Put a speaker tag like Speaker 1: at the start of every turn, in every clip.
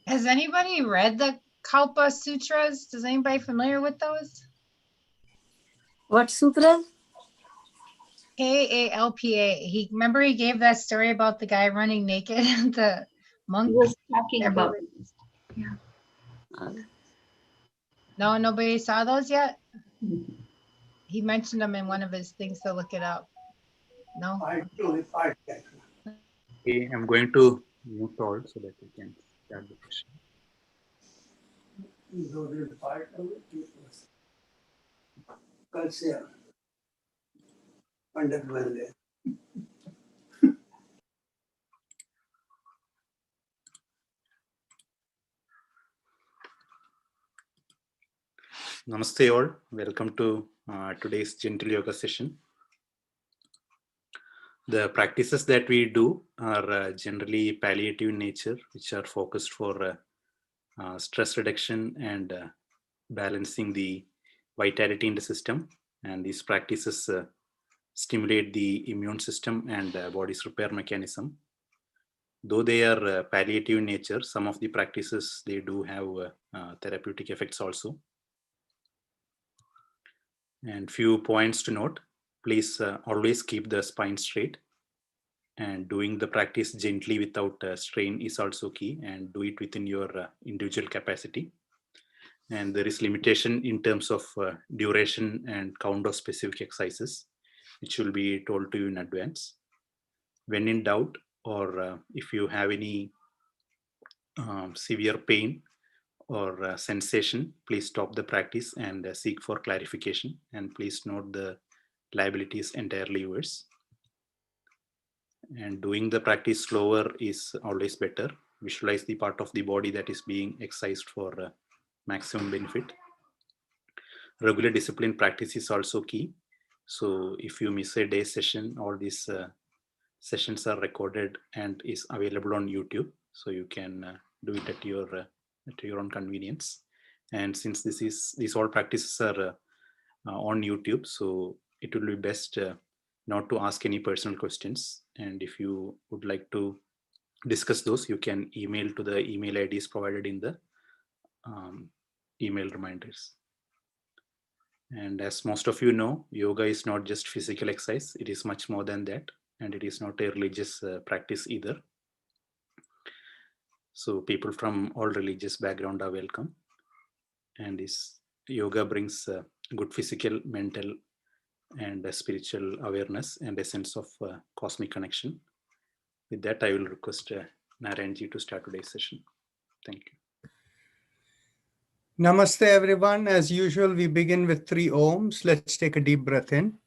Speaker 1: Has anybody read the Kalpa Sutras? Is anybody familiar with those?
Speaker 2: What sutra?
Speaker 1: Kalpa. Remember he gave that story about the guy running naked, the monk.
Speaker 3: He was talking about this.
Speaker 2: Uh,
Speaker 1: No, nobody saw those yet. He mentioned them in one of his things to look it up. No.
Speaker 4: Okay, I'm going to mute all so that we can start the session.
Speaker 5: कल से पंडित बन गए.
Speaker 4: Namaste all. Welcome to today's Gentle Yoga session. The practices that we do are generally palliative in nature, which are focused for stress reduction and balancing the vitality in the system. And these practices stimulate the immune system and body's repair mechanism. Though they are palliative in nature, some of the practices, they do have therapeutic effects also. And few points to note: please always keep the spine straight, and doing the practice gently without strain is also key, and do it within your individual capacity. And there is limitation in terms of duration and count of specific exercises, which will be told to you in advance. When in doubt, or if you have any severe pain or sensation, please stop the practice and seek for clarification. And please note the liability is entirely yours. And doing the practice slower is always better. Visualize the part of the body that is being exercised for maximum benefit. Regular discipline practice is also key. So if you miss a day session, all these sessions are recorded and is available on YouTube. So you can do it at your own convenience. And since these all practices are on YouTube, so it will be best not to ask any personal questions. And if you would like to discuss those, you can email to the email IDs provided in the email reminders. And as most of you know, yoga is not just physical exercise. It is much more than that. And it is not a religious practice either. So people from all religious background are welcome. And this yoga brings good physical, mental, and spiritual awareness and a sense of cosmic connection. With that, I will request Narayanji to start today's session. Thank you.
Speaker 5: Namaste everyone. As usual, we begin with 3 ohms. Let's take a deep breath in.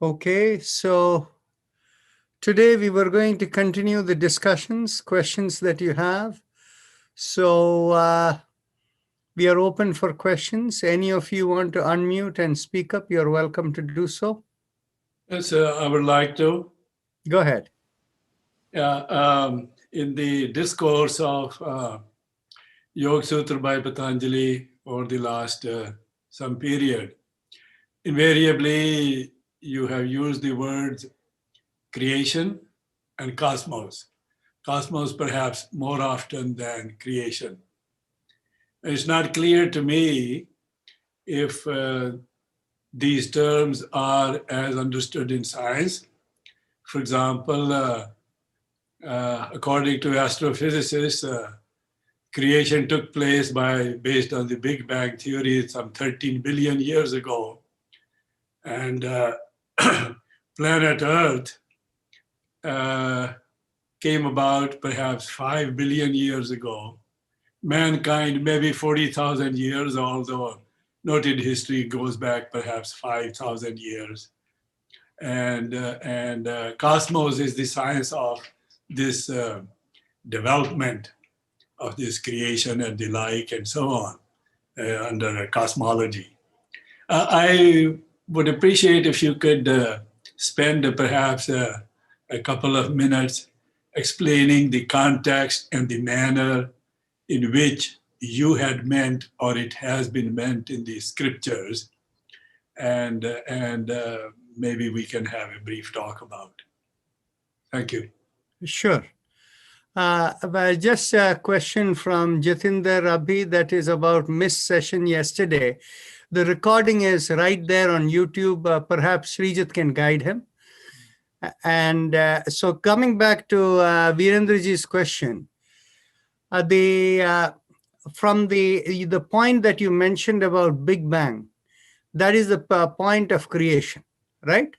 Speaker 5: Okay, so today we were going to continue the discussions, questions that you have. So we are open for questions. Any of you want to unmute and speak up, you're welcome to do so.
Speaker 6: Yes, I would like to.
Speaker 5: Go ahead.
Speaker 6: Yeah, in the discourse of Yoga Sutra by Patanjali over the last some period, invariably you have used the words creation and cosmos. Cosmos perhaps more often than creation. It's not clear to me if these terms are as understood in science. For example, according to astrophysicists, creation took place based on the Big Bang theory some 13 billion years ago. And planet Earth came about perhaps 5 billion years ago. Mankind, maybe 40,000 years, although noted history goes back perhaps 5,000 years. And cosmos is the science of this development of this creation and the like and so on under cosmology. I would appreciate if you could spend perhaps a couple of minutes explaining the context and the manner in which you had meant, or it has been meant in the scriptures, and maybe we can have a brief talk about it. Thank you.
Speaker 5: Sure. Just a question from Jatinder Abhi that is about missed session yesterday. The recording is right there on YouTube. Perhaps Srijit can guide him. And so coming back to Virendraji's question, from the point that you mentioned about Big Bang, that is the point of creation, right?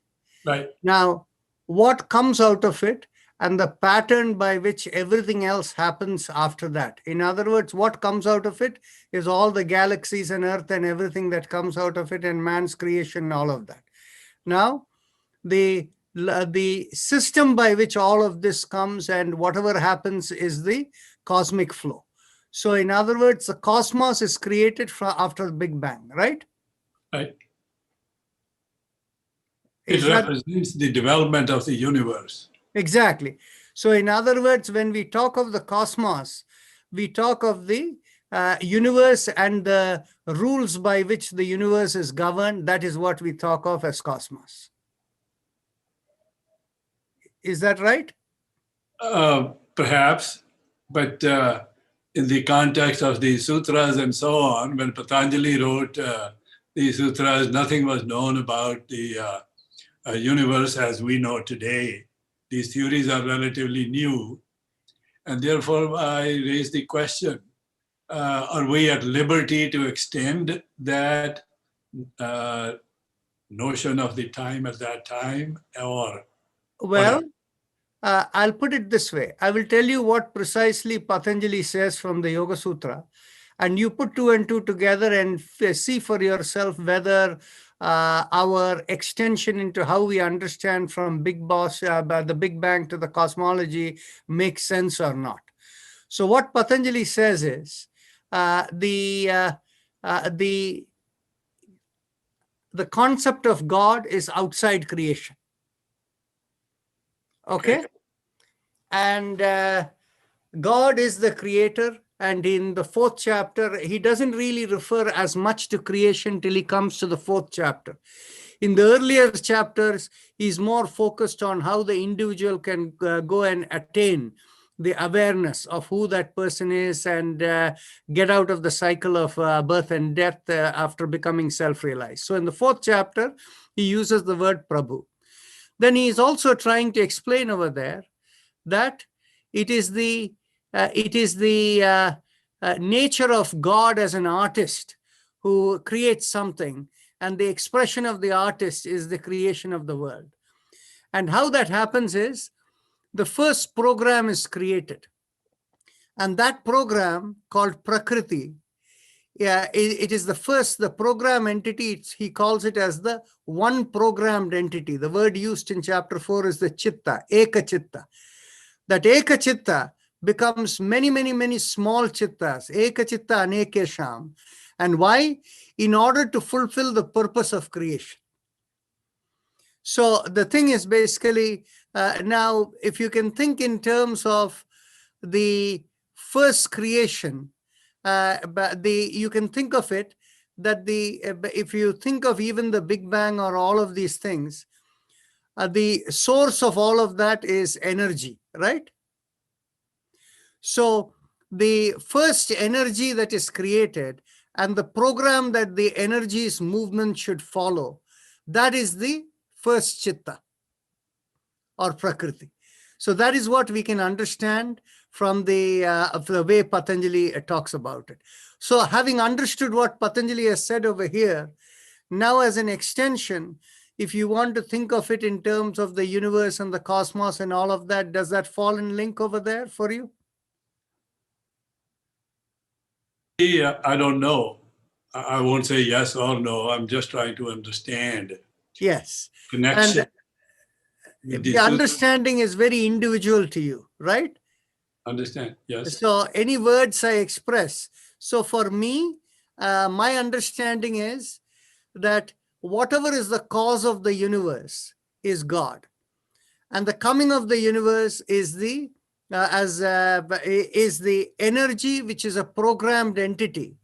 Speaker 6: Right.
Speaker 5: Now, what comes out of it and the pattern by which everything else happens after that. In other words, what comes out of it is all the galaxies and Earth and everything that comes out of it and man's creation, all of that. Now, the system by which all of this comes and whatever happens is the cosmic flow. So in other words, the cosmos is created after the Big Bang, right?
Speaker 6: Right. It represents the development of the universe.
Speaker 5: Exactly. So in other words, when we talk of the cosmos, we talk of the universe and the rules by which the universe is governed. That is what we talk of as cosmos. Is that right?
Speaker 6: Perhaps, but in the context of the sutras and so on, when Patanjali wrote the sutras, nothing was known about the universe as we know today. These theories are relatively new. And therefore, I raise the question, are we at liberty to extend that notion of the time at that time? Or
Speaker 5: well, I'll put it this way. I will tell you what precisely Patanjali says from the Yoga Sutra, and you put two and two together and see for yourself whether our extension into how we understand from the Big Bang to the cosmology makes sense or not. So what Patanjali says is the concept of God is outside creation. Okay? And God is the creator. And in the 4th chapter, he doesn't really refer as much to creation till he comes to the 4th chapter. In the earlier chapters, he's more focused on how the individual can go and attain the awareness of who that person is and get out of the cycle of birth and death after becoming self-realized. So in the 4th chapter, he uses the word Prabhu. Then he is also trying to explain over there that it is the nature of God as an artist who creates something, and the expression of the artist is the creation of the world. And how that happens is the first program is created, and that program called Prakriti, it is the program entity. He calls it as the one programmed entity. The word used in chapter 4 is the chitta, eka chitta. That eka chitta becomes many, many, many small chittas, eka chitta anekesham. And why? In order to fulfill the purpose of creation. So the thing is basically, now if you can think in terms of the first creation, you can think of it that if you think of even the Big Bang or all of these things, the source of all of that is energy, right? So the first energy that is created and the program that the energy's movement should follow, that is the first chitta or Prakriti. So that is what we can understand from the way Patanjali talks about it. So having understood what Patanjali has said over here, now as an extension, if you want to think of it in terms of the universe and the cosmos and all of that, does that fall in link over there for you?
Speaker 6: Yeah, I don't know. I won't say yes or no. I'm just trying to understand
Speaker 5: Yes.
Speaker 6: connection.
Speaker 5: And
Speaker 6: with
Speaker 5: the
Speaker 6: Sutras.
Speaker 5: understanding is very individual to you, right?
Speaker 6: Understand? Yes.
Speaker 5: So any words I express. So for me, my understanding is that whatever is the cause of the universe is God, and the coming of the universe is the energy, which is a programmed entity,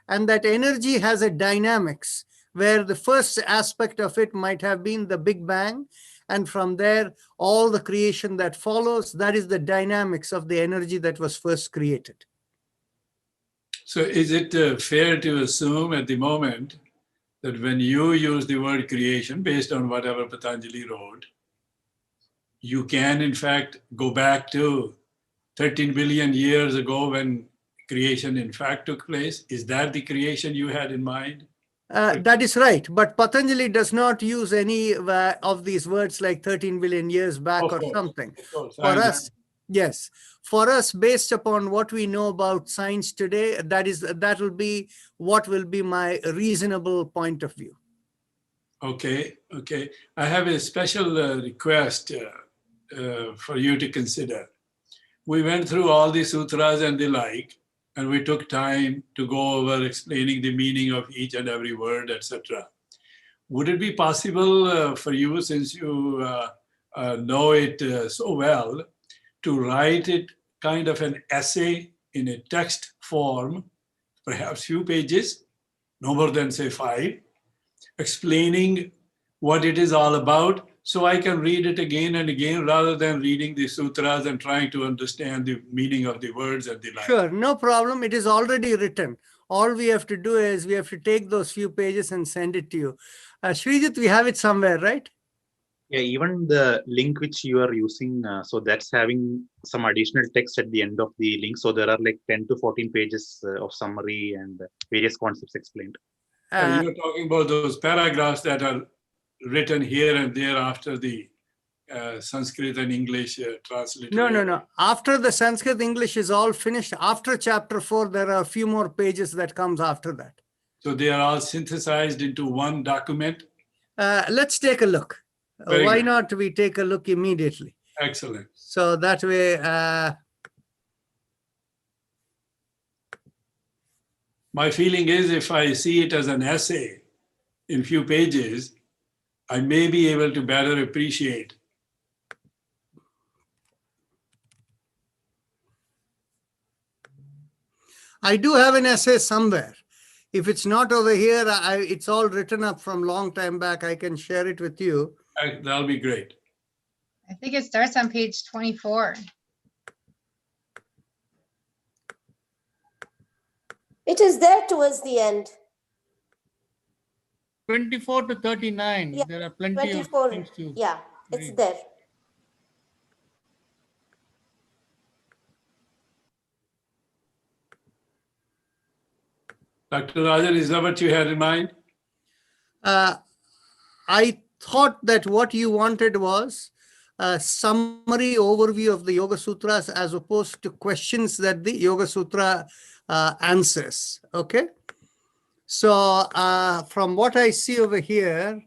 Speaker 5: and that energy has a dynamics where the first aspect of it might have been the Big Bang, and from there all the creation that follows, that is the dynamics of the energy that was first created.
Speaker 6: So is it fair to assume at the moment that when you use the word creation based on whatever Patanjali wrote, you can in fact go back to 13 billion years ago when creation in fact took place? Is that the creation you had in mind?
Speaker 5: That is right. But Patanjali does not use any of these words like 13 billion years back
Speaker 6: Of
Speaker 5: or
Speaker 6: course,
Speaker 5: something.
Speaker 6: of course.
Speaker 5: For us, yes. For us, based upon what we know about science today, that will be what will be my reasonable point of view.
Speaker 6: Okay, okay. I have a special request for you to consider. We went through all the sutras and the like, and we took time to go over explaining the meaning of each and every word, etc. Would it be possible for you, since you know it so well, to write it kind of an essay in a text form, perhaps few pages, no more than say 5, explaining what it is all about, so I can read it again and again rather than reading the sutras and trying to understand the meaning of the words and the like.
Speaker 5: Sure, no problem. It is already written. All we have to do is we have to take those few pages and send it to you. Srijit, we have it somewhere, right?
Speaker 4: Yeah, even the link which you are using, so that's having some additional text at the end of the link. So there are like 10 to 14 pages of summary and various concepts explained.
Speaker 6: You're talking about those paragraphs that are written here and there after the Sanskrit and English transliteration.
Speaker 5: No. After the Sanskrit English is all finished, after chapter 4, there are a few more pages that comes after that.
Speaker 6: So they are all synthesized into one document?
Speaker 5: Let's take a look. Why not we take a look immediately?
Speaker 6: Excellent.
Speaker 5: So that way,
Speaker 6: my feeling is if I see it as an essay in few pages, I may be able to better appreciate.
Speaker 5: I do have an essay somewhere. If it's not over here, it's all written up from long time back. I can share it with you.
Speaker 6: That'll be great.
Speaker 1: I think it starts on page 24.
Speaker 7: It is there towards the end.
Speaker 8: 24 to 39.
Speaker 7: Yeah,
Speaker 8: There are plenty
Speaker 7: 24.
Speaker 8: of things to
Speaker 7: Yeah, it's
Speaker 8: read.
Speaker 7: there.
Speaker 6: Dr. Rajan, is that what you had in mind?
Speaker 5: I thought that what you wanted was a summary overview of the Yoga Sutras as opposed to questions that the Yoga Sutra answers. Okay. So from what I see over here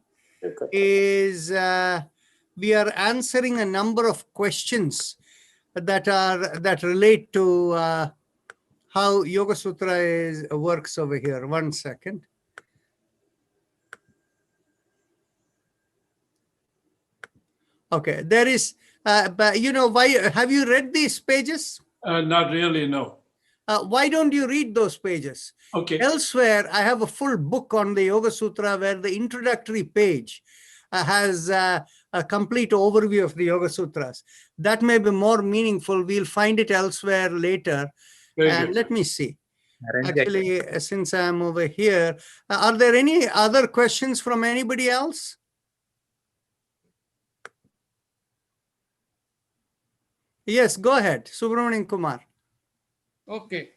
Speaker 5: is we are answering a number of questions that relate to how Yoga Sutra works over here. 1 second. Okay, there is, but you know, why have you read these pages?
Speaker 6: Not really, no.
Speaker 5: Why don't you read those pages?
Speaker 6: Okay.
Speaker 5: Elsewhere, I have a full book on the Yoga Sutra where the introductory page has a complete overview of the Yoga Sutras. That may be more meaningful. We'll find it elsewhere later. And let me see. Actually, since I'm over here, are there any other questions from anybody else? Yes, go ahead, Subramanian Kumar.
Speaker 8: Okay.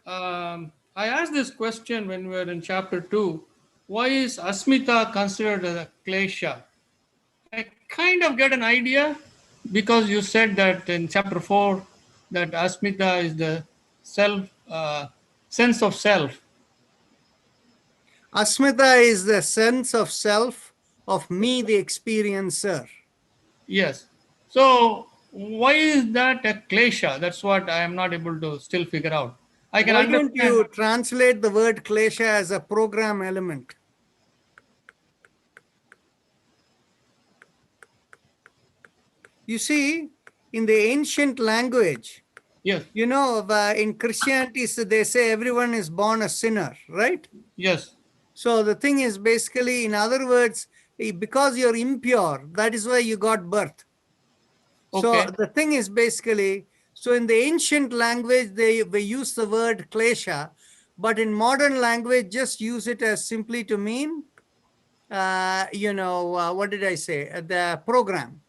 Speaker 8: I asked this question when we were in chapter 2. why is Asmita considered as a klesha? I kind of get an idea because you said that in chapter 4 that Asmita is the self, sense of self.
Speaker 5: Asmita is the sense of self of me, the experiencer.
Speaker 8: Yes. So why is that a klesha? That's what I am not able to still figure out. I can
Speaker 5: Why don't
Speaker 8: understand.
Speaker 5: you translate the word klesha as a program element? You see, in the ancient language,
Speaker 8: Yes.
Speaker 5: you know, in Christianity, so they say everyone is born a sinner, right?
Speaker 8: Yes.
Speaker 5: So the thing is basically, in other words, because you're impure, that is why you got birth. So
Speaker 8: Okay.
Speaker 5: the thing is basically, so in the ancient language, they use the word klesha, but in modern language, just use it as simply to mean, what did I say? The program.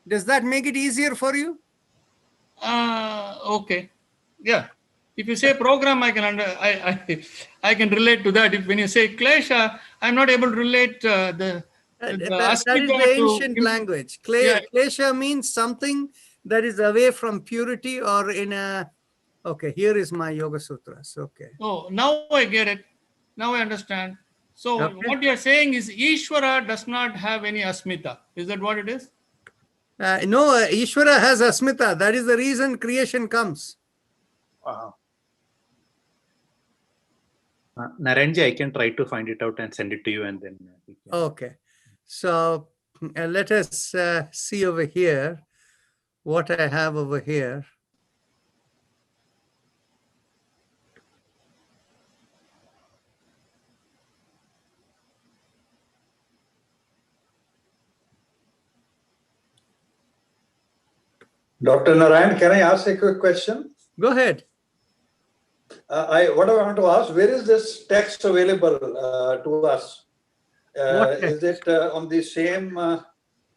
Speaker 5: Does that make it easier for you?
Speaker 8: Okay. Yeah. If you say program, I can I can relate to that. If when you say klesha, I'm not able to relate the
Speaker 5: That is
Speaker 8: Asmita
Speaker 5: the
Speaker 8: to
Speaker 5: ancient language.
Speaker 8: yeah.
Speaker 5: Klesha means something that is away from purity or in a. Okay, here is my Yoga Sutras. Okay.
Speaker 8: Oh, now I get it. Now I understand. So
Speaker 5: Okay.
Speaker 8: what you're saying is Ishvara does not have any Asmita. Is that what it is?
Speaker 5: No, Ishvara has Asmita. That is the reason creation comes.
Speaker 4: Naranji, I can try to find it out and send it to you, and then we can.
Speaker 5: Okay. So let us see over here what I have over here.
Speaker 9: Dr. Narayan, can I ask a quick question?
Speaker 5: Go ahead.
Speaker 9: What I want to ask, where is this text available to us?
Speaker 5: What text?
Speaker 9: Is it on the same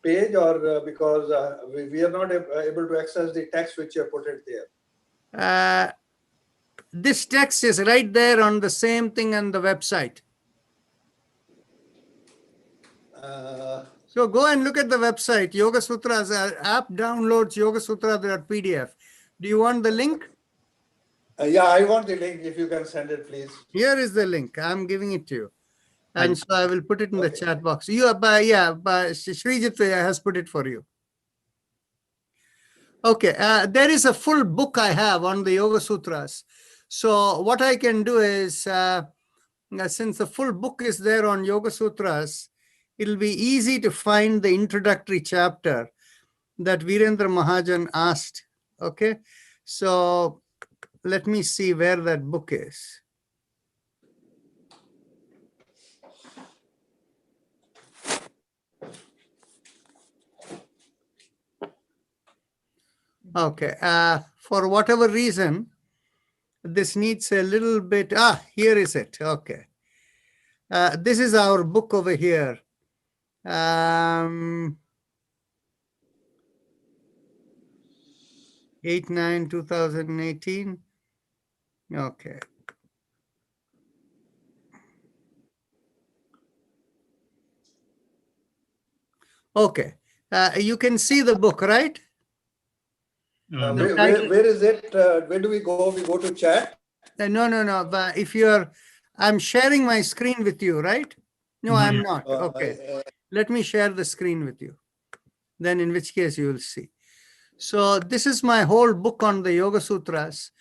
Speaker 9: page, or because we are not able to access the text which you have put it there?
Speaker 5: This text is right there on the same thing on the website. So go and look at the website, Yoga Sutras. App downloads yogasutra.pdf. Do you want the link?
Speaker 9: Yeah, I want the link. If you can send it, please.
Speaker 5: Here is the link. I'm giving it to you. And so I will put it in the
Speaker 9: Okay.
Speaker 5: chat box. Srijit has put it for you. Okay, there is a full book I have on the Yoga Sutras. So what I can do is, since the full book is there on Yoga Sutras, it'll be easy to find the introductory chapter that Virendra Mahajan asked. Okay, so let me see where that book is. Okay, for whatever reason, this needs a little bit, here is it, okay. This is our book over here. 8/9/2018. Okay. Okay, you can see the book, right?
Speaker 9: Where is it? Where do we go? We go to chat?
Speaker 5: No. But if you're, I'm sharing my screen with you, right? No, I'm not. Okay. Let me share the screen with you. Then in which case you will see. So this is my whole book on the Yoga Sutras.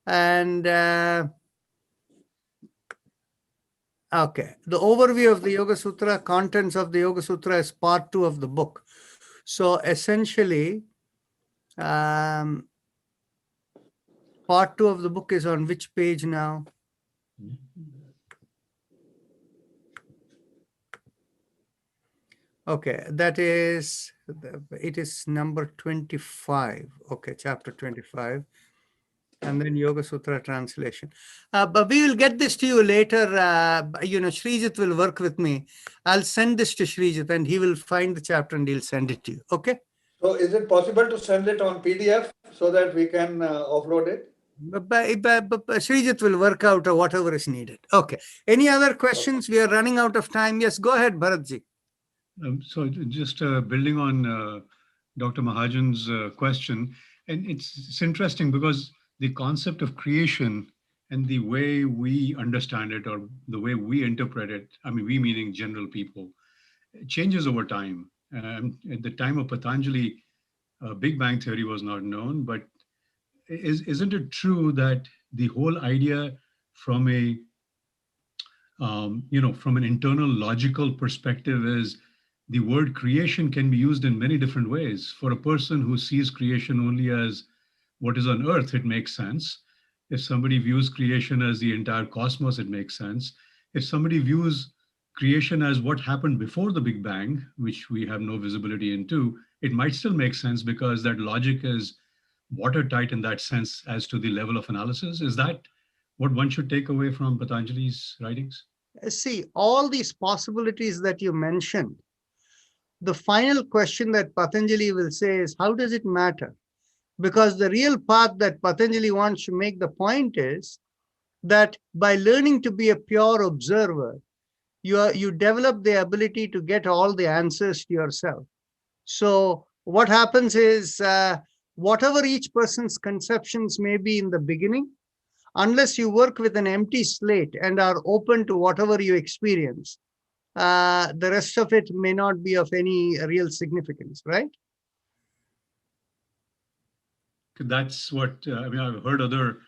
Speaker 5: And okay, the overview of the Yoga Sutra, contents of the Yoga Sutra is part 2 of the book. So essentially, part 2 of the book is on which page now? Okay, that is, it is number 25. Okay, chapter 25. And then Yoga Sutra translation. But we will get this to you later. Srijit will work with me. I'll send this to Srijit and he will find the chapter and he'll send it to you. Okay?
Speaker 9: So is it possible to send it on PDF so that we can offload it?
Speaker 5: Srijit will work out whatever is needed. Okay. Any other questions? We are running out of time. Yes, go ahead, Bharatji.
Speaker 10: So just building on Dr. Mahajan's question, and it's interesting because the concept of creation and the way we understand it or the way we interpret it, I mean, we meaning general people, changes over time. At the time of Patanjali, Big Bang theory was not known, but isn't it true that the whole idea from a from an internal logical perspective is the word creation can be used in many different ways. For a person who sees creation only as what is on earth, it makes sense. If somebody views creation as the entire cosmos, it makes sense. If somebody views creation as what happened before the Big Bang, which we have no visibility into, it might still make sense because that logic is watertight in that sense as to the level of analysis. Is that what one should take away from Patanjali's writings?
Speaker 5: See, all these possibilities that you mentioned, the final question that Patanjali will say is, how does it matter? Because the real path that Patanjali wants to make the point is that by learning to be a pure observer, you develop the ability to get all the answers to yourself. So what happens is, whatever each person's conceptions may be in the beginning, unless you work with an empty slate and are open to whatever you experience, the rest of it may not be of any real significance, right?
Speaker 10: That's what, I mean, I've heard other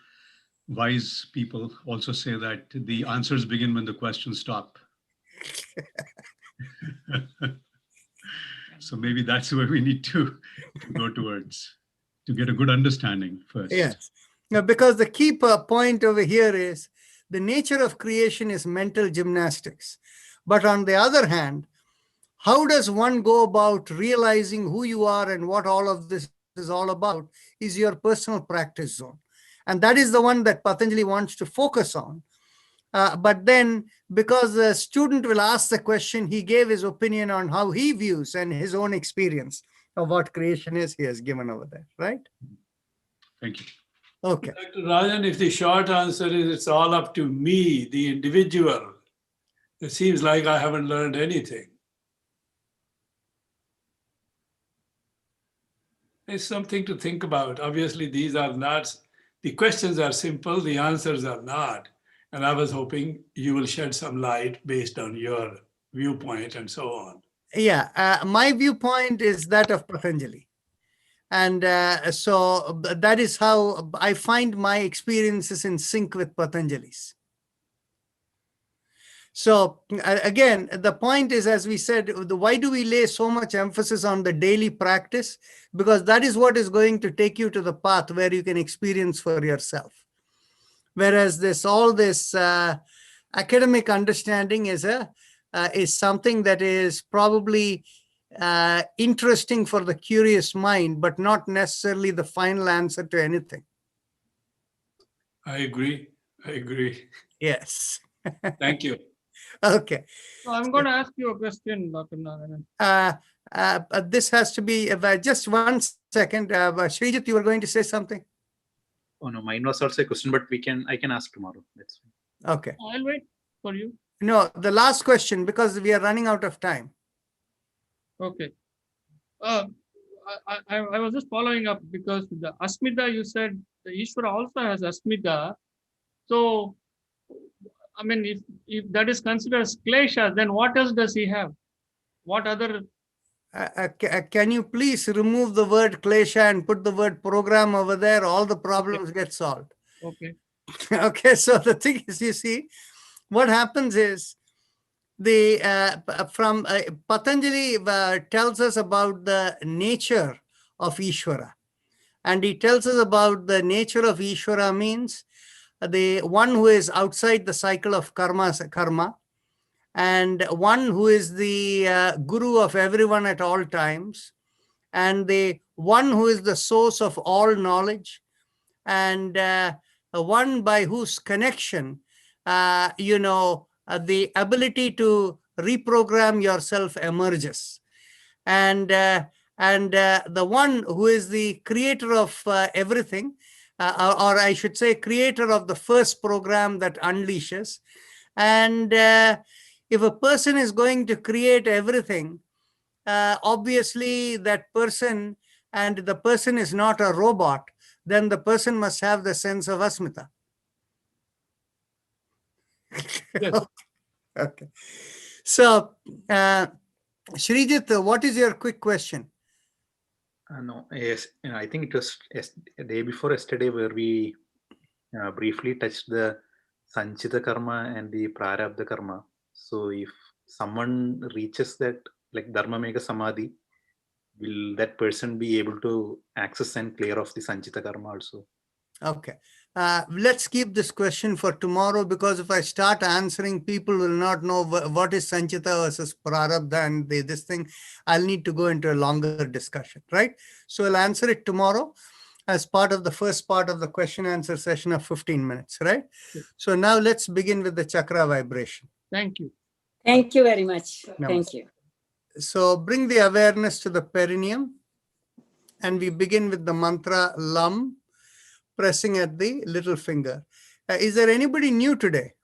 Speaker 10: wise people also say that the answers begin when the questions stop. So maybe that's where we need to go towards, to get a good understanding first.
Speaker 5: Yes. Now, because the key point over here is the nature of creation is mental gymnastics. But on the other hand, how does one go about realizing who you are and what all of this is all about is your personal practice zone. And that is the one that Patanjali wants to focus on. But then, because the student will ask the question, he gave his opinion on how he views and his own experience of what creation is, he has given over there, right?
Speaker 10: Thank you.
Speaker 5: Okay.
Speaker 6: Dr. Rajan, if the short answer is it's all up to me, the individual, it seems like I haven't learned anything. It's something to think about. Obviously, these are not, the questions are simple, the answers are not. And I was hoping you will shed some light based on your viewpoint and so on.
Speaker 5: Yeah, my viewpoint is that of Patanjali. And so that is how I find my experiences in sync with Patanjali's. So again, the point is, as we said, why do we lay so much emphasis on the daily practice? Because that is what is going to take you to the path where you can experience for yourself. Whereas all this academic understanding is something that is probably interesting for the curious mind, but not necessarily the final answer to anything.
Speaker 6: I agree. I agree.
Speaker 5: Yes.
Speaker 6: Thank you.
Speaker 5: Okay.
Speaker 8: So I'm going to ask you a question, Dr. Narayanan.
Speaker 5: This has to be just 1 second. Srijit, you were going to say something?
Speaker 4: Oh no, mine was also a question, but I can ask tomorrow. That's fine.
Speaker 5: Okay.
Speaker 8: I'll wait for you.
Speaker 5: No, the last question, because we are running out of time.
Speaker 8: Okay. I was just following up because the Asmita, you said the Ishvara also has Asmita. So, I mean, if that is considered as klesha, then what else does he have? What other?
Speaker 5: Can you please remove the word klesha and put the word program over there? All the problems get solved.
Speaker 8: Okay.
Speaker 5: Okay, so the thing is, you see, what happens is Patanjali tells us about the nature of Ishvara. And he tells us about the nature of Ishvara means the one who is outside the cycle of karma, and one who is the guru of everyone at all times, and the one who is the source of all knowledge, and one by whose connection, the ability to reprogram yourself emerges. And the one who is the creator of everything, or I should say creator of the first program that unleashes. And if a person is going to create everything, obviously that person, and the person is not a robot, then the person must have the sense of asmita.
Speaker 6: Yes.
Speaker 5: Okay. So, Srijit, what is your quick question?
Speaker 4: No, yes, I think it was the day before yesterday where we briefly touched the Sanchita karma and the Prarabdha karma. So if someone reaches that, like Dharma Mega Samadhi, will that person be able to access and clear off the Sanchita karma also?
Speaker 5: Okay. Let's keep this question for tomorrow, because if I start answering, people will not know what is Sanchita versus Prarabdha and this thing. I'll need to go into a longer discussion, right? So I'll answer it tomorrow as part of the first part of the question answer session of 15 minutes, right? So now let's begin with the chakra vibration.
Speaker 8: Thank you.
Speaker 2: Thank you very much.
Speaker 5: Namaste.
Speaker 2: Thank you.
Speaker 5: So bring the awareness to the perineum, and we begin with the mantra Lam, pressing at the little finger. Is there anybody new today?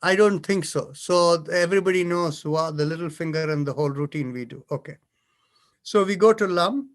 Speaker 5: I don't think so. So everybody knows what the little finger and the whole routine we do. Okay. So we go to Lam.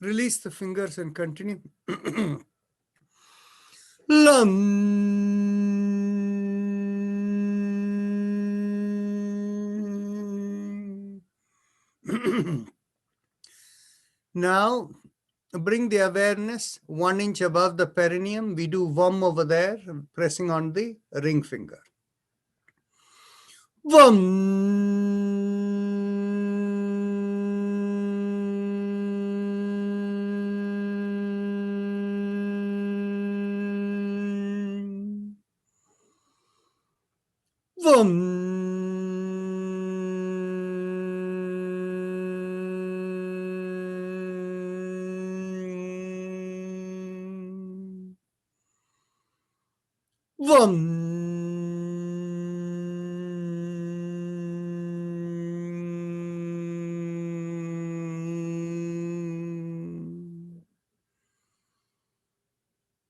Speaker 5: Release the fingers and continue. Now, bring the awareness 1 inch above the perineum. We do Vam over there, pressing on the ring finger. Vam. Vam. Vam.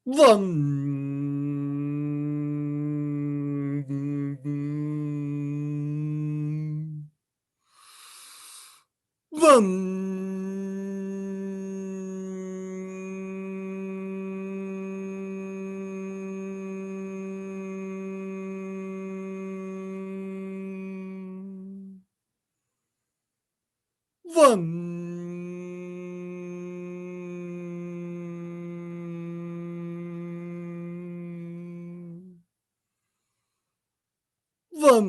Speaker 5: Vam. Vam. Vam.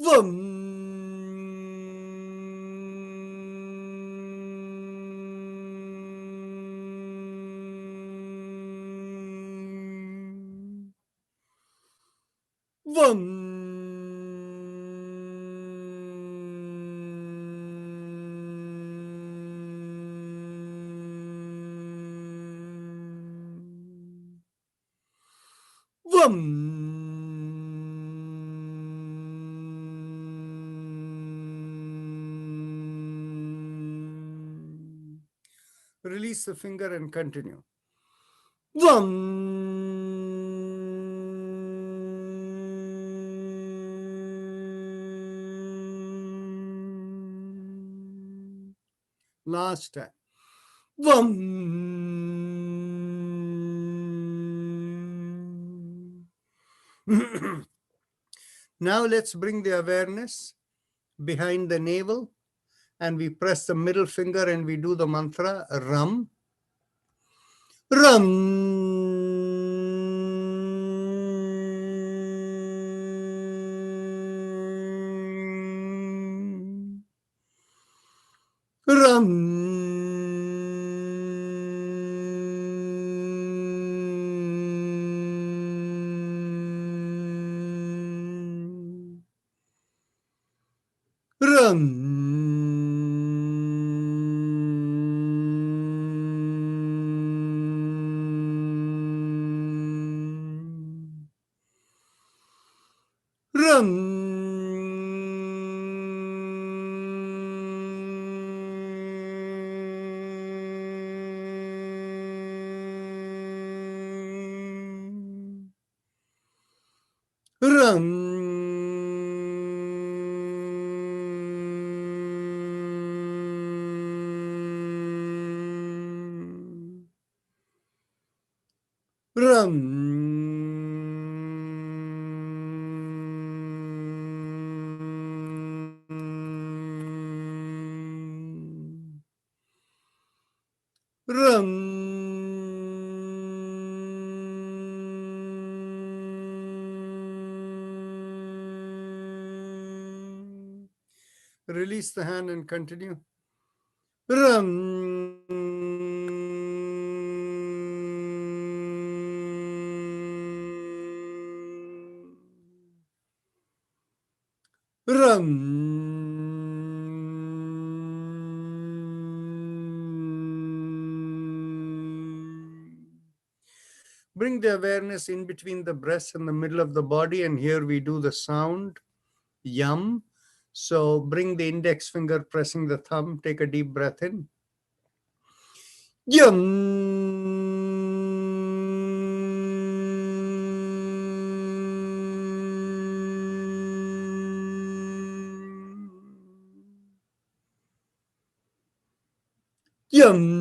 Speaker 5: Vam. Vam. Release the finger and continue. Last time. Now let's bring the awareness behind the navel and we press the middle finger and we do the mantra Ram. Ram. Ram. Ram. Ram. Ram. Ram. Release the hand and continue. Ram. Ram. Bring the awareness in between the breast and the middle of the body, and here we do the sound Yum. So bring the index finger pressing the thumb, take a deep breath in. Yum. Yum.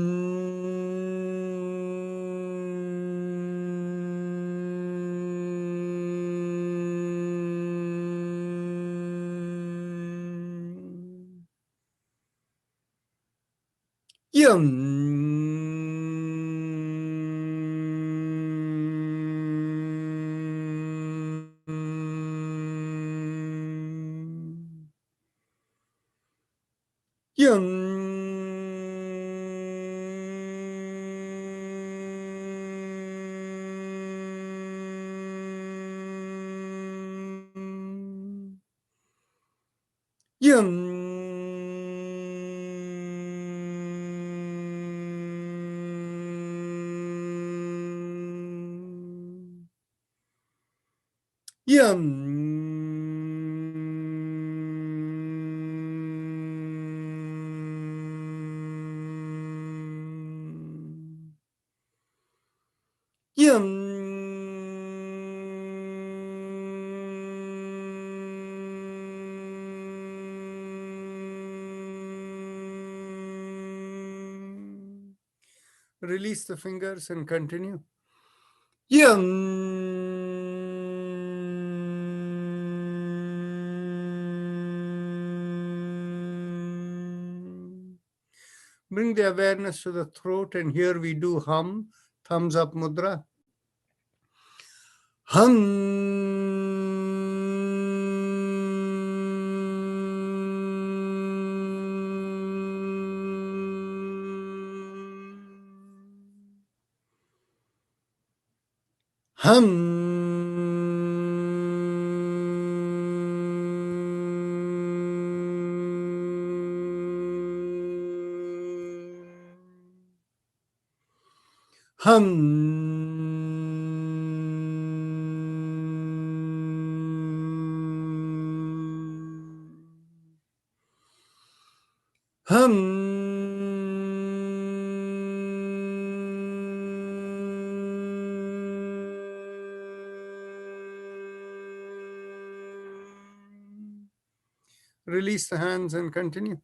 Speaker 5: Release the fingers and continue. Bring the awareness to the throat, and here we do hum, thumbs up mudra. Hum. Release the hands and continue.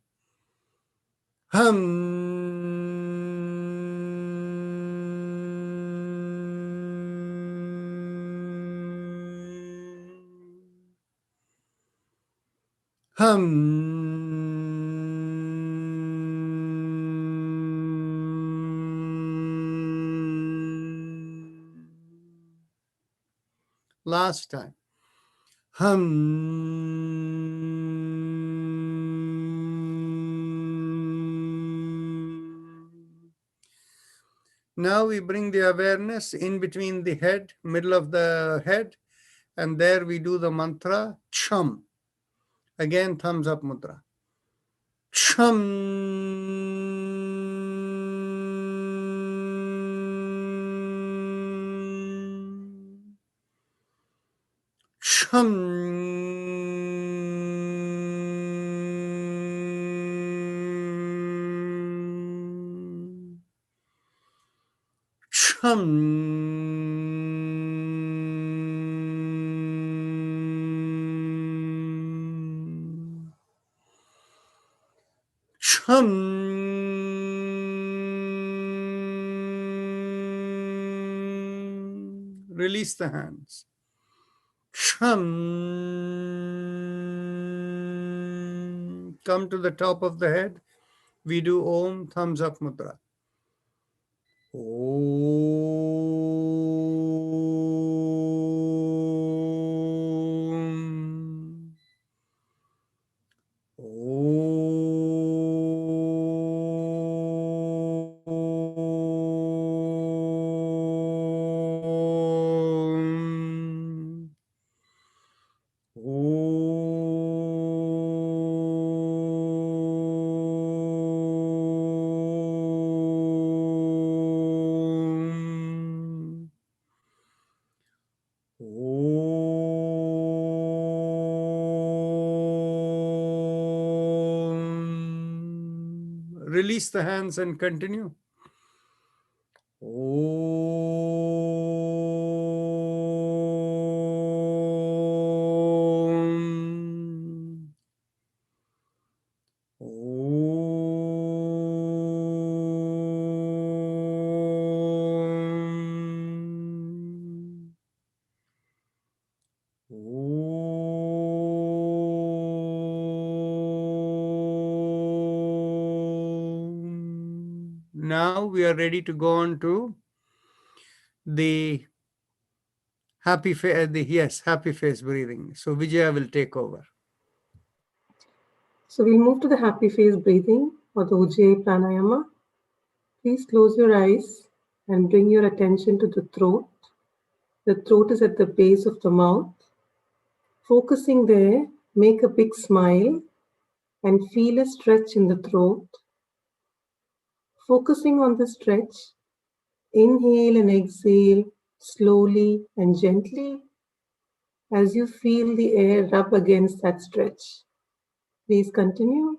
Speaker 5: Last time. Now we bring the awareness in between the head, middle of the head, and there we do the mantra Cham. Again, thumbs up mudra. Cham. Chum. Chum. Chum. Release the hands. Chum. Come to the top of the head. We do Om, thumbs up mudra. Om. Om. Om. Om. Release the hands and continue. Om. Om. Om. Now we are ready to go on to the happy face. Happy face breathing. So Vijaya will take over.
Speaker 11: So we'll move to the happy face breathing or the Ujjayi pranayama. Please close your eyes and bring your attention to the throat. The throat is at the base of the mouth. Focusing there, make a big smile and feel a stretch in the throat. Focusing on the stretch, inhale and exhale slowly and gently as you feel the air rub against that stretch. Please continue.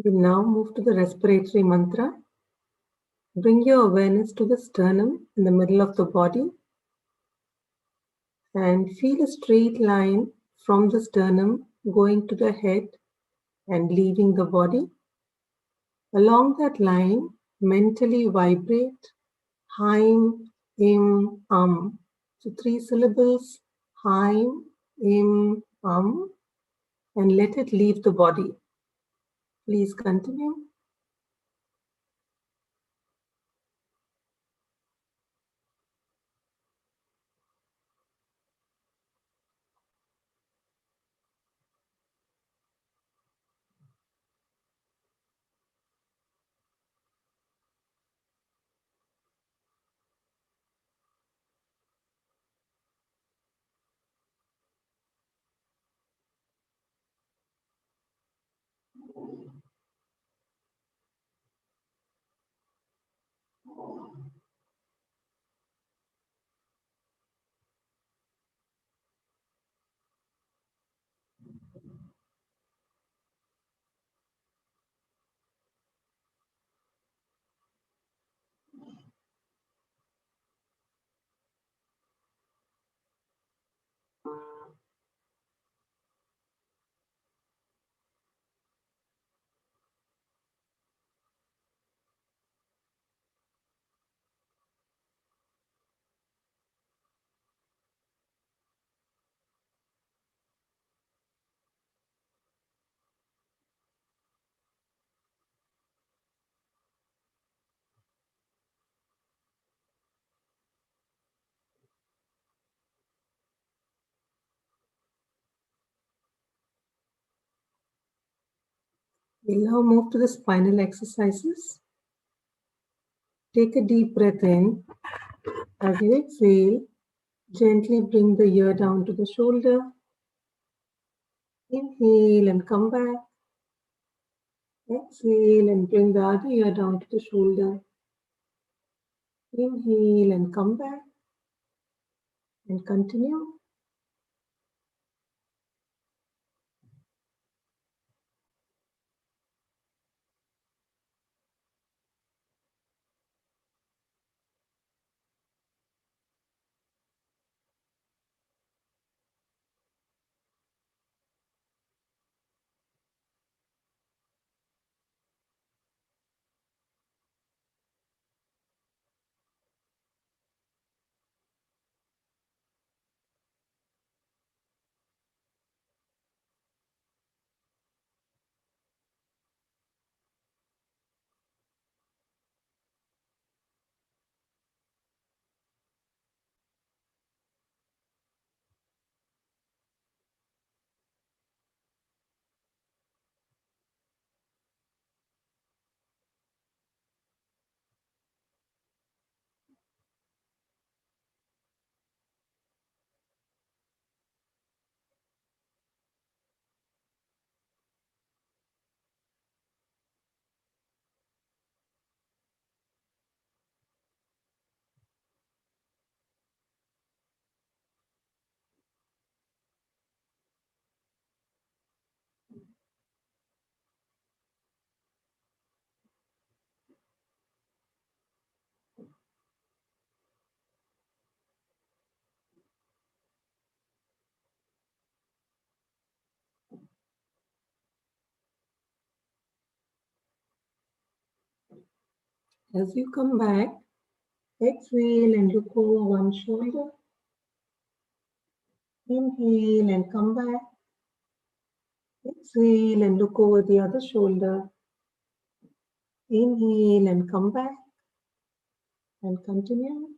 Speaker 11: We now move to the respiratory mantra. Bring your awareness to the sternum in the middle of the body and feel a straight line from the sternum going to the head and leaving the body. Along that line, mentally vibrate Haim, Im, So 3 syllables, Haim, Im, and let it leave the body. Please continue. We'll now move to the spinal exercises. Take a deep breath in. As you exhale, gently bring the ear down to the shoulder. Inhale and come back. Exhale and bring the other ear down to the shoulder. Inhale and come back. And continue. As you come back, exhale and look over one shoulder. Inhale and come back. Exhale and look over the other shoulder. Inhale and come back. And continue.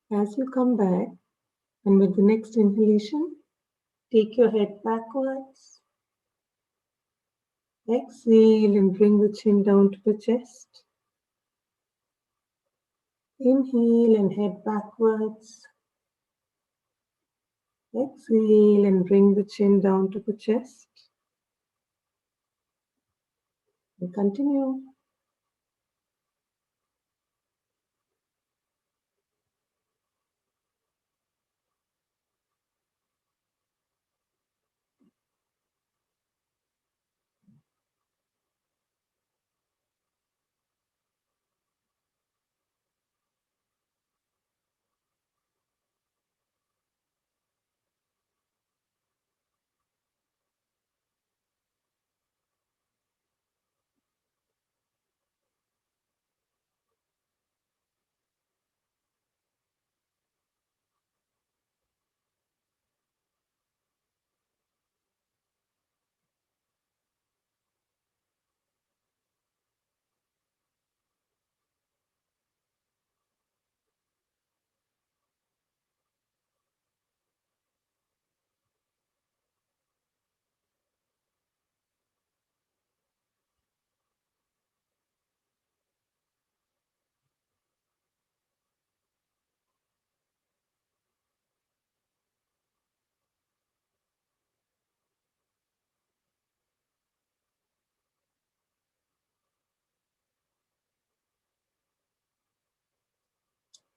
Speaker 11: As you come back, and with the next inhalation, take your head backwards. Exhale and bring the chin down to the chest. Inhale and head backwards. Exhale and bring the chin down to the chest. And continue.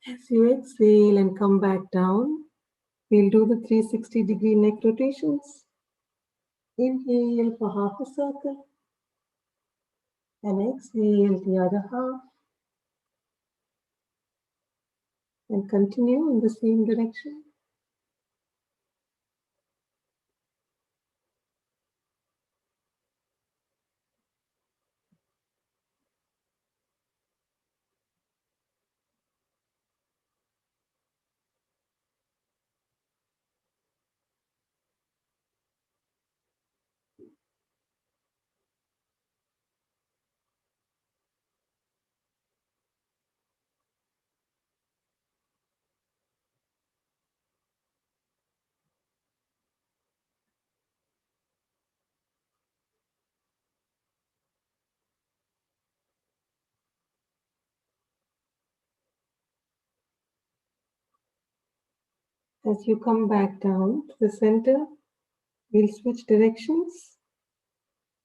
Speaker 11: As you exhale and come back down, we'll do the 360-degree neck rotations. Inhale for half a circle and exhale the other half, and continue in the same direction. As you come back down to the center, we'll switch directions.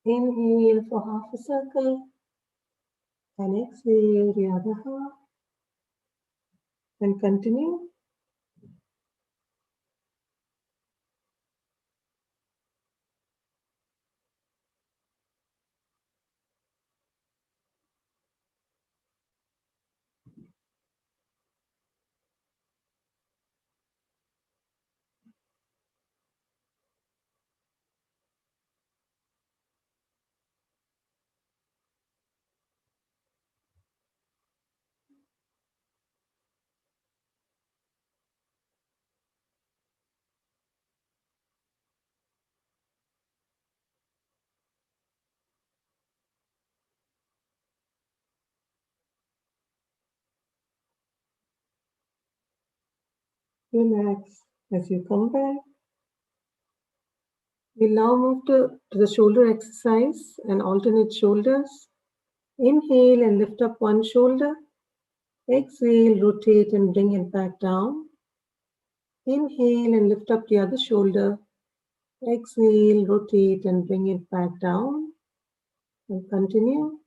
Speaker 11: Inhale for half a circle and exhale the other half, and continue. Relax as you come back. We'll now move to the shoulder exercise and alternate shoulders. Inhale and lift up one shoulder. Exhale, rotate and bring it back down. Inhale and lift up the other shoulder. Exhale, rotate and bring it back down. And continue.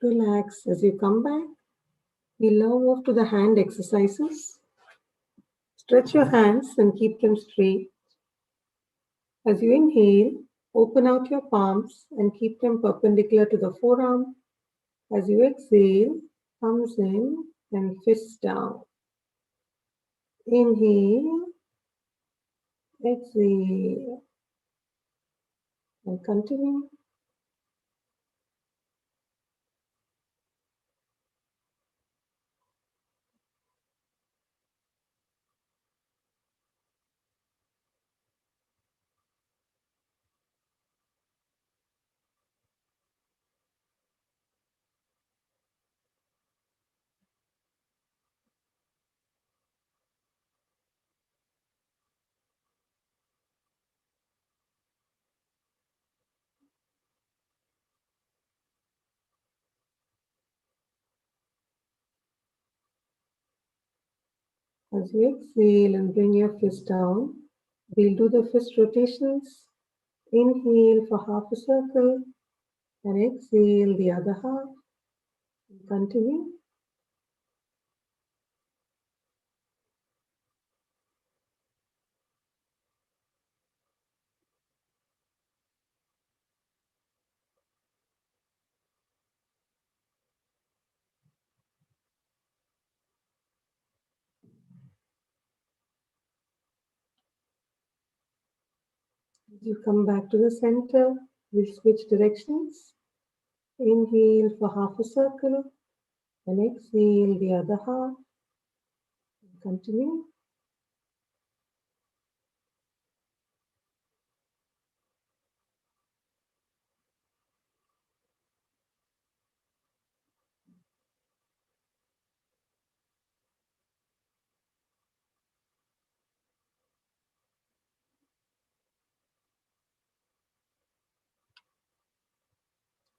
Speaker 11: Relax as you come back. We'll now move to the hand exercises. Stretch your hands and keep them straight. As you inhale, open out your palms and keep them perpendicular to the forearm. As you exhale, thumbs in and fists down. Inhale, exhale, and continue. As you exhale and bring your fist down, we'll do the fist rotations. Inhale for half a circle and exhale the other half. Continue. As you come back to the center, we'll switch directions. Inhale for half a circle and exhale the other half. Continue.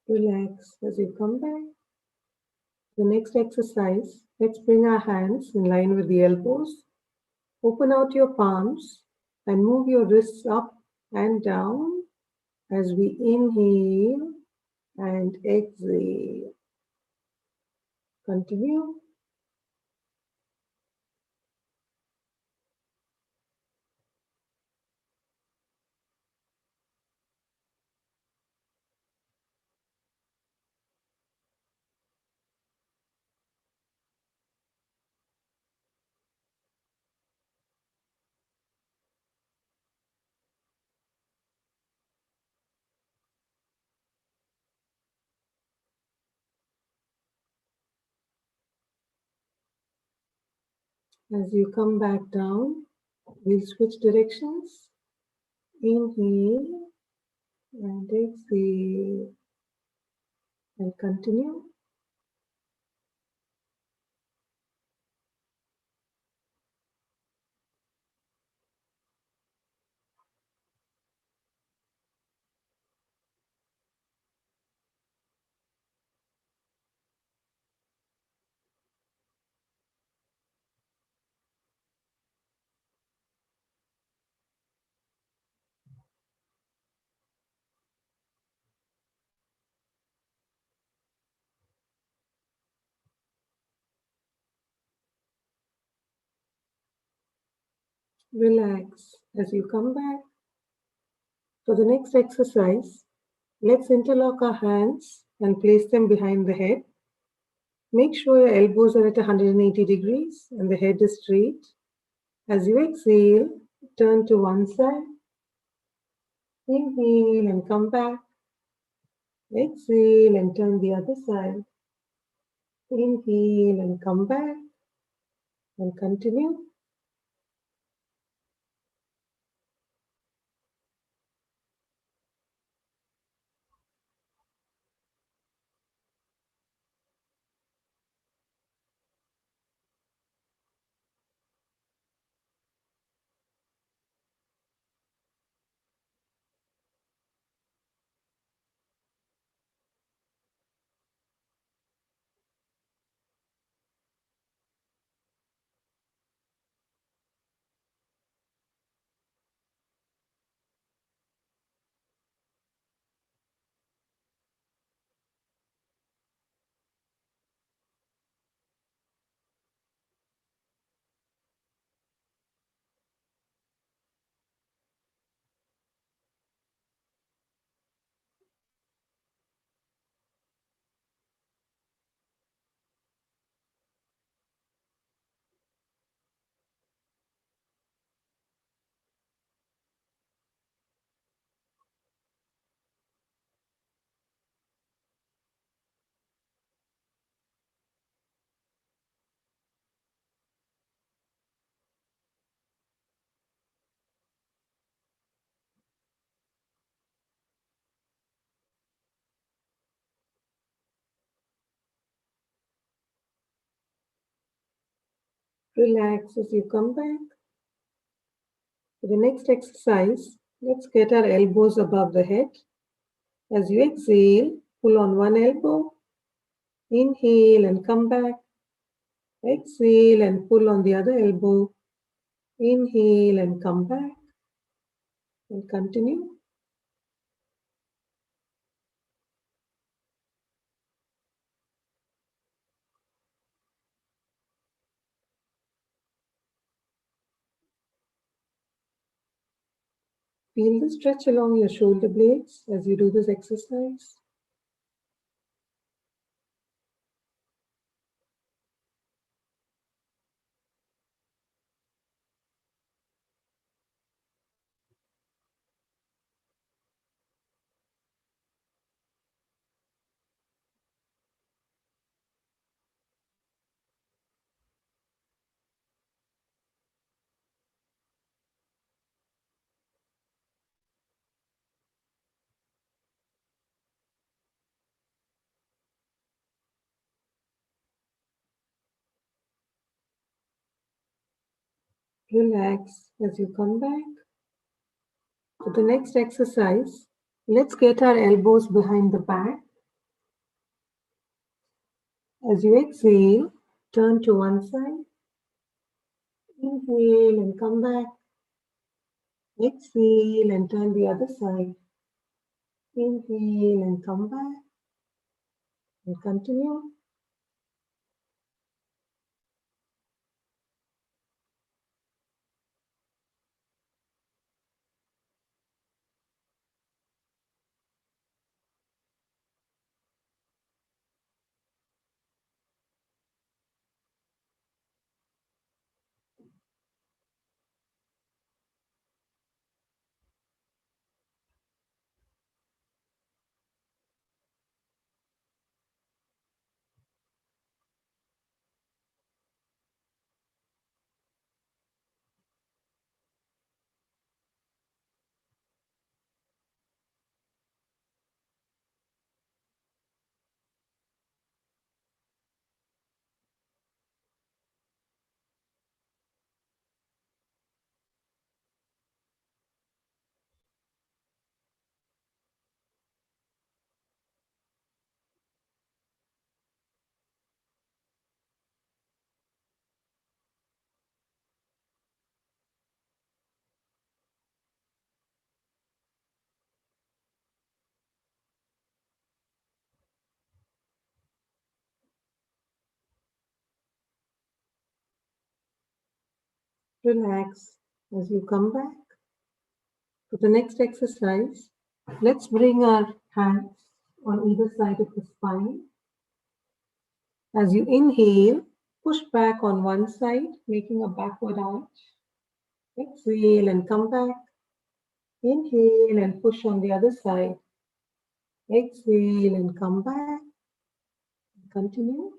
Speaker 11: Relax as you come back. The next exercise, let's bring our hands in line with the elbows. Open out your palms and move your wrists up and down as we inhale and exhale. Continue. As you come back down, we'll switch directions. Inhale and exhale and continue. Relax as you come back. For the next exercise, let's interlock our hands and place them behind the head. Make sure your elbows are at 180 degrees and the head is straight. As you exhale, turn to one side. Inhale and come back. Exhale and turn the other side. Inhale and come back and continue. Relax as you come back. For the next exercise, let's get our elbows above the head. As you exhale, pull on one elbow. Inhale and come back. Exhale and pull on the other elbow. Inhale and come back. And continue. Feel the stretch along your shoulder blades as you do this exercise. Relax as you come back. For the next exercise, let's get our elbows behind the back. As you exhale, turn to one side. Inhale and come back. Exhale and turn the other side. Inhale and come back. And continue. Relax as you come back. For the next exercise, let's bring our hands on either side of the spine. As you inhale, push back on one side, making a backward arch. Exhale and come back. Inhale and push on the other side. Exhale and come back. Continue.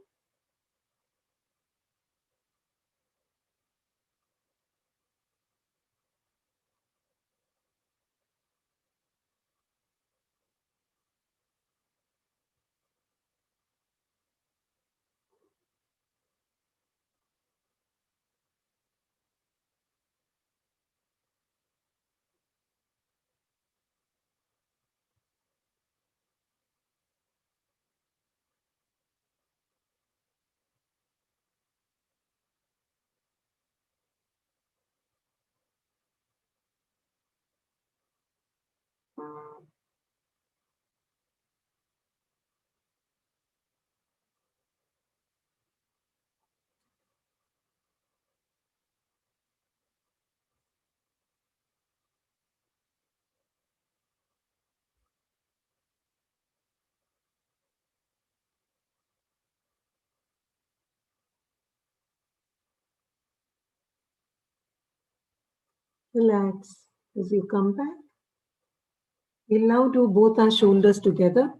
Speaker 11: Relax as you come back. We'll now do both our shoulders together.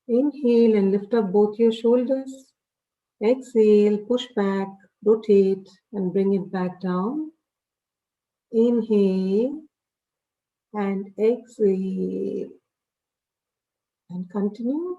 Speaker 11: Inhale and lift up both your shoulders. Exhale, push back, rotate, and bring it back down. Inhale and exhale. And continue.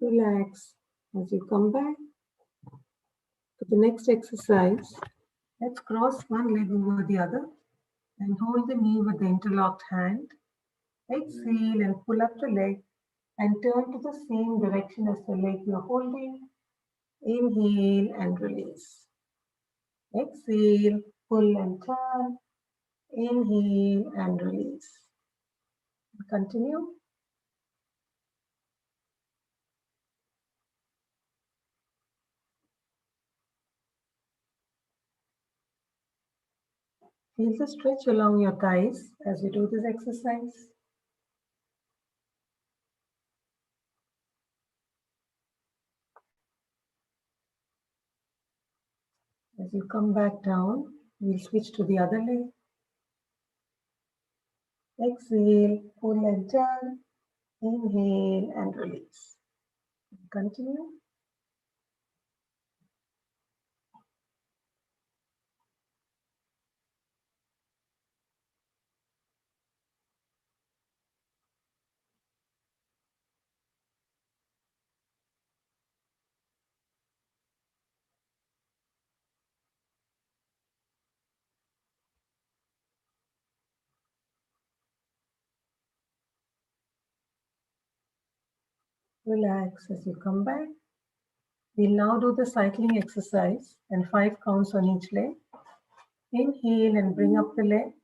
Speaker 11: Relax. As you come back to the next exercise, let's cross one leg over the other and hold the knee with the interlocked hand. Exhale and pull up the leg and turn to the same direction as the leg you're holding. Inhale and release. Exhale, pull and turn. Inhale and release. Continue. Feel the stretch along your thighs as you do this exercise. As you come back down, we'll switch to the other leg. Exhale, pull and turn. Inhale and release. Continue. Relax as you come back. We'll now do the cycling exercise and 5 counts on each leg. Inhale and bring up the leg.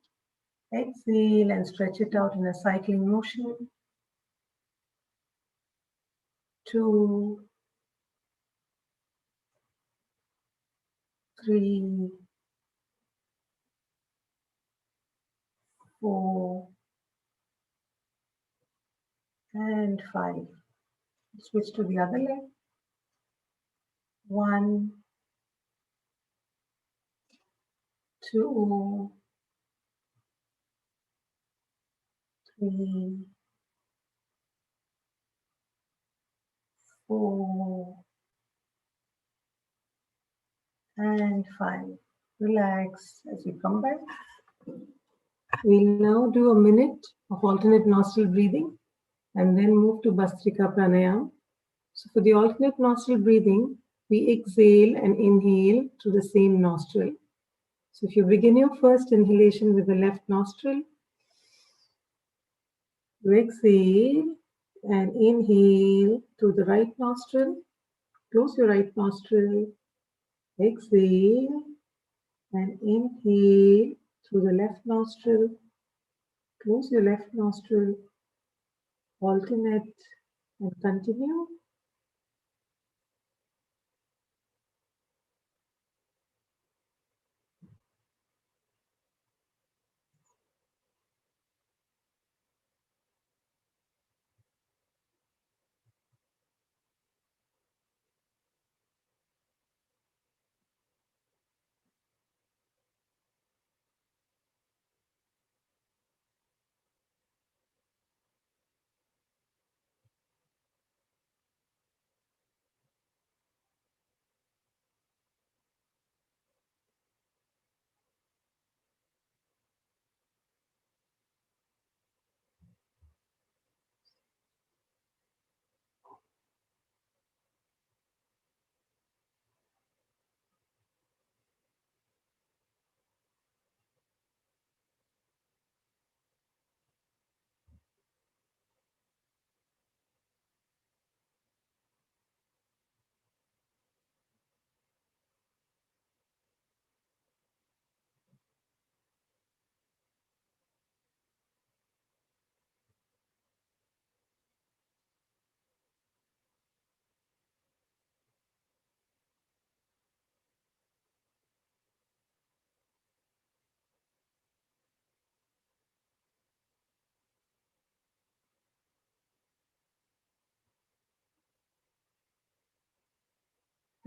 Speaker 11: Exhale and stretch it out in a cycling motion. 2, 3, 4, and 5. Switch to the other leg. 1, 2, 3, 4, and 5. Relax as you come back. We'll now do a minute of alternate nostril breathing and then move to Bhastrika Pranayama. So for the alternate nostril breathing, we exhale and inhale through the same nostril. So if you begin your first inhalation with the left nostril, you exhale and inhale through the right nostril. Close your right nostril. Exhale and inhale through the left nostril. Close your left nostril. Alternate and continue.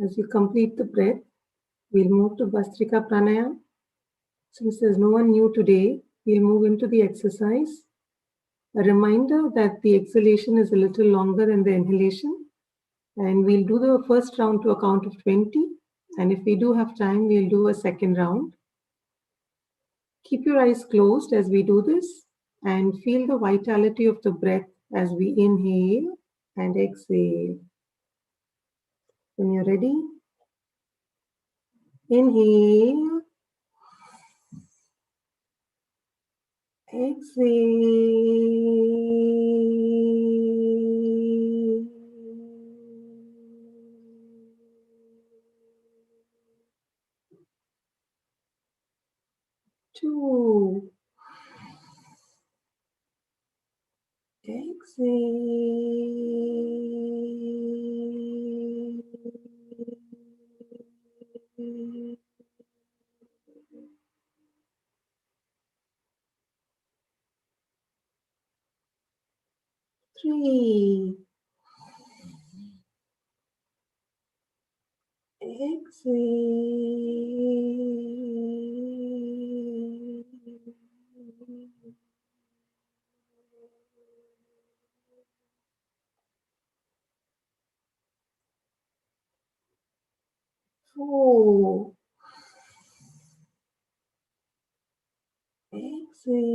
Speaker 11: As you complete the breath, we'll move to Bhastrika Pranayama. Since there's no one new today, we'll move into the exercise. A reminder that the exhalation is a little longer than the inhalation. And we'll do the first round to a count of 20. And if we do have time, we'll do a second round. Keep your eyes closed as we do this and feel the vitality of the breath as we inhale and exhale. When you're ready, inhale, exhale. 2, exhale. 3, exhale. 4, exhale.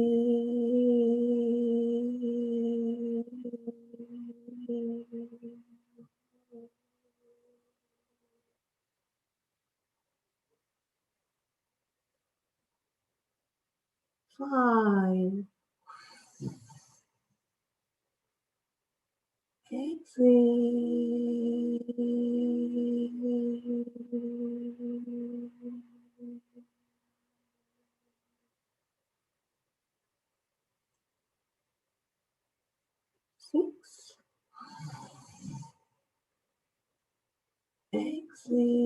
Speaker 11: 5, exhale. 6, exhale.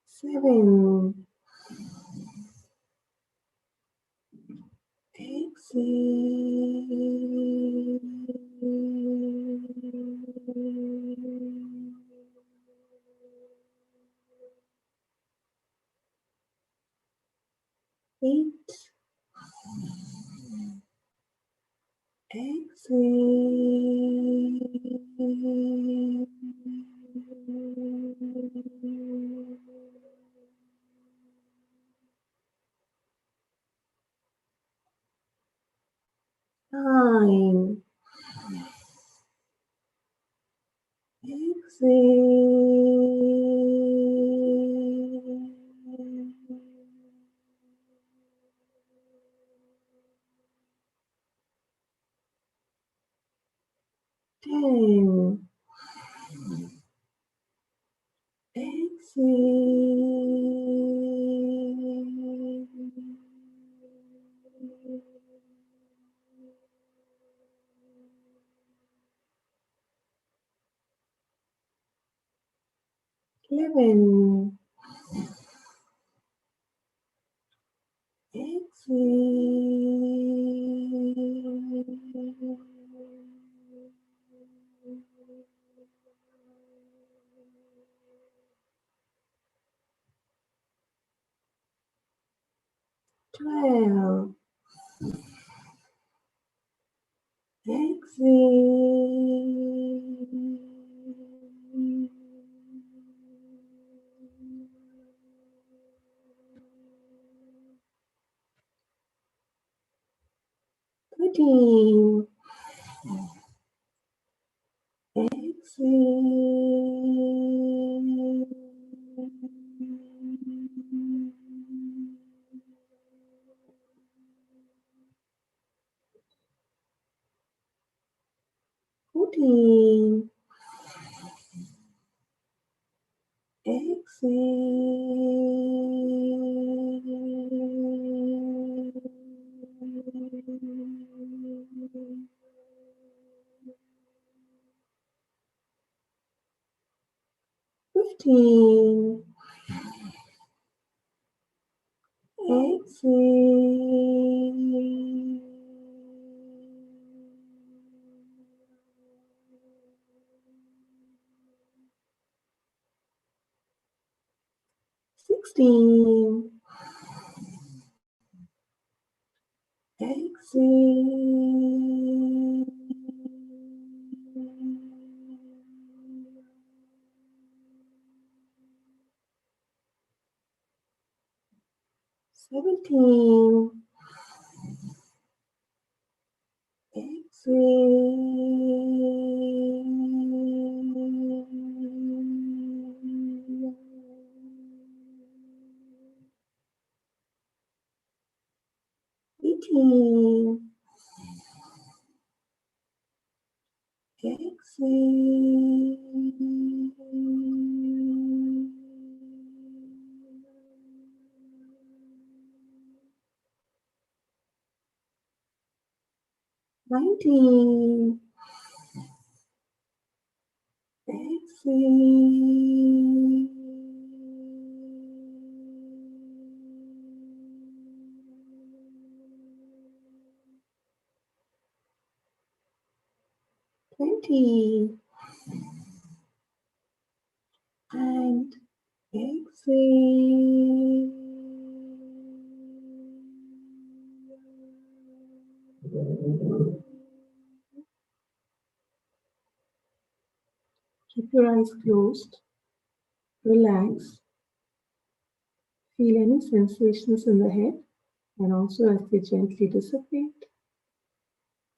Speaker 11: 7, exhale. 8, exhale. 9, exhale. 10, exhale. 11, exhale. 12, exhale. 13, exhale. 14, exhale. 15, exhale. 16, exhale. 17. Exhale. 18. Exhale. 19. Exhale. 20. And exhale. Keep your eyes closed. Relax. Feel any sensations in the head and also as they gently dissipate.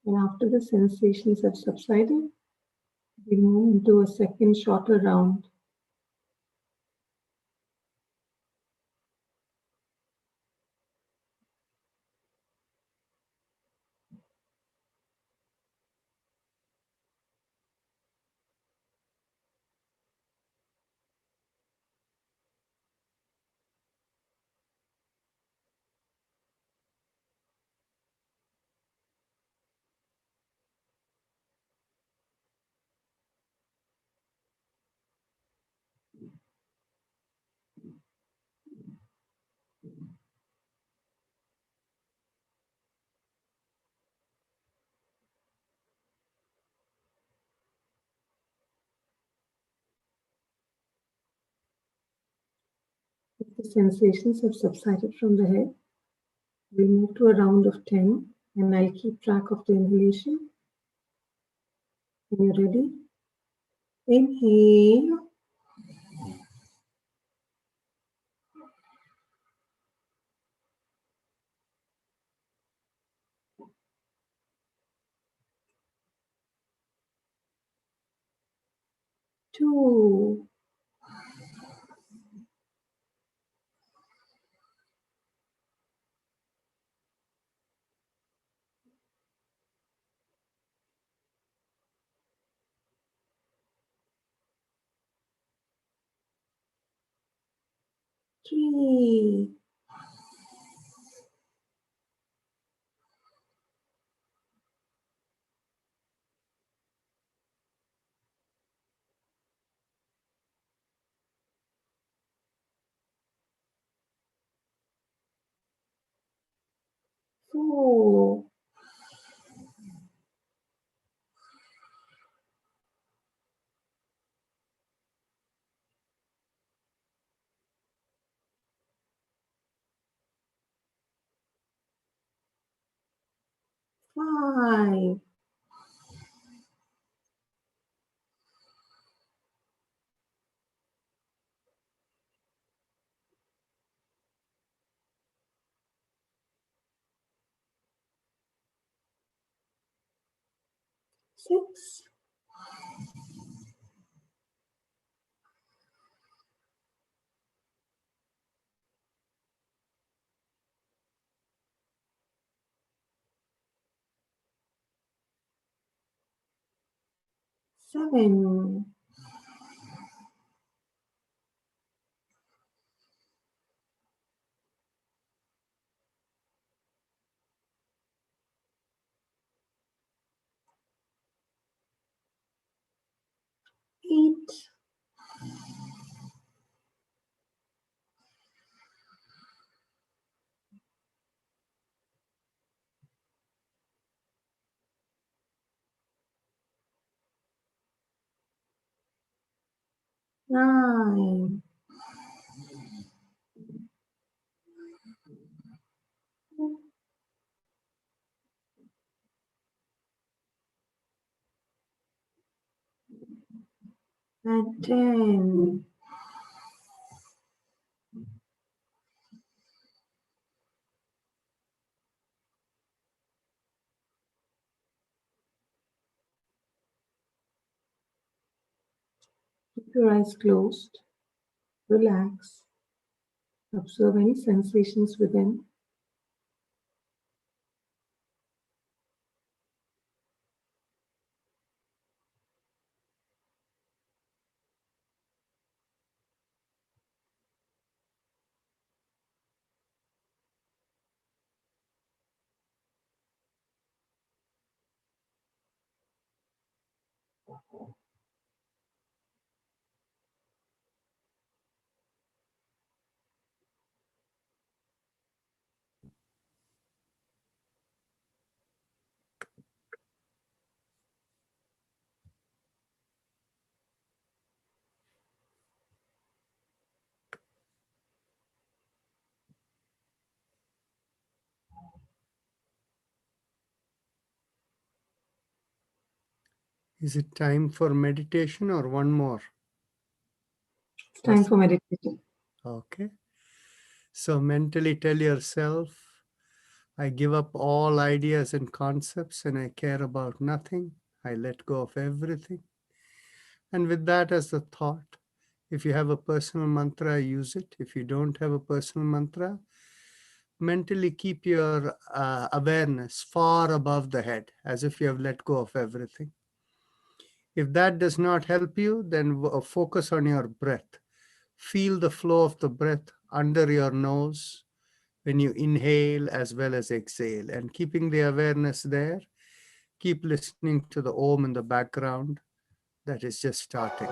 Speaker 11: And after the sensations have subsided, we move into a second shorter round. If the sensations have subsided from the head, we'll move to a round of 10 and I'll keep track of the inhalation. When you're ready, inhale. Two. Three. 4. 5. 6. 7. 8. 9. And 10. Keep your eyes closed. Relax. Observe any sensations within.
Speaker 5: Is it time for meditation or one more?
Speaker 11: It's time for meditation.
Speaker 5: Okay. So mentally tell yourself, I give up all ideas and concepts and I care about nothing. I let go of everything. And with that as the thought, if you have a personal mantra, use it. If you don't have a personal mantra, mentally keep your awareness far above the head, as if you have let go of everything. If that does not help you, then focus on your breath. Feel the flow of the breath under your nose when you inhale as well as exhale. And keeping the awareness there, keep listening to the Om in the background that is just starting.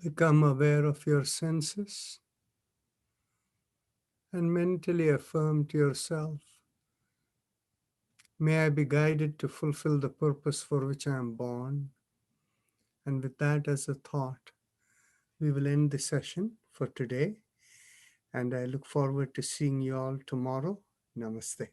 Speaker 5: Become aware of your senses and mentally affirm to yourself, may I be guided to fulfill the purpose for which I am born. And with that as a thought, we will end the session for today. And I look forward to seeing you all tomorrow. Namaste.